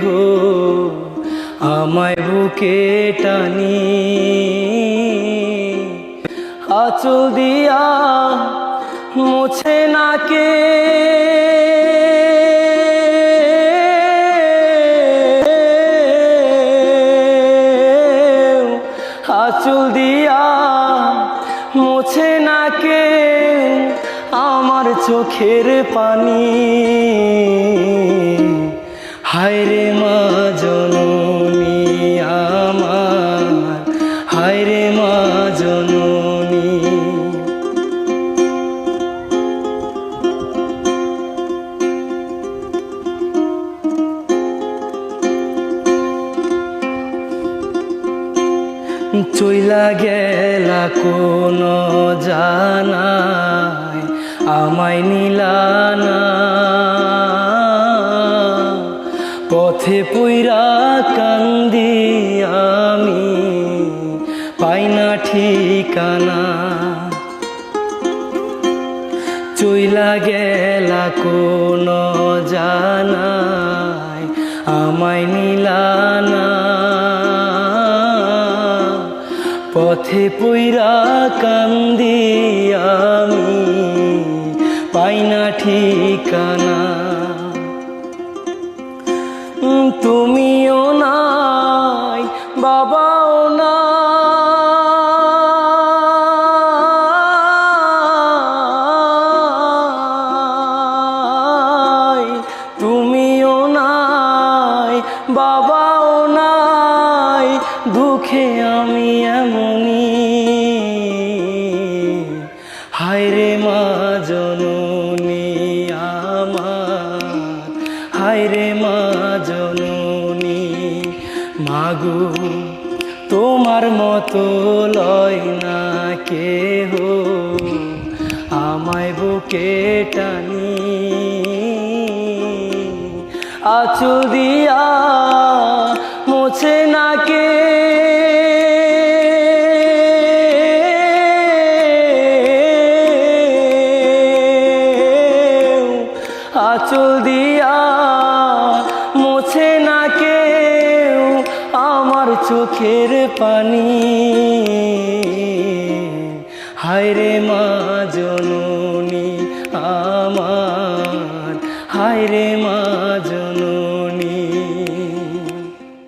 হো আমায় বুকে টানি আঁচল দিয়া মুছে না কে আঁচল দিয়া মুছে না কে আমার চোখের পানি হায়রে মা জননী আমার হায়রে মা জননী চইলা গেলা কোন জানায় আমায় নিলানা পথে পইরা কান্দি আমি পাই না ঠিকানা চইলা গেলা কোন জানায় আমায় নিলানা পথে পইরা কান্দি আমি পাই না ঠিকানা তুমিও নাই বাবাও নাই তুমিও নাই বাবাও নাই দুঃখে আমি এমনি হায়রে মা জননী আমার হায়রে মা জননী মাগো তোমার মতো লয় না কেহ আমায় বুকে টানি আঁচল দিয়া মুছে না কে আঁচল দিয়া মুছে না কেউ আমার চোখের পানি হায়রে মা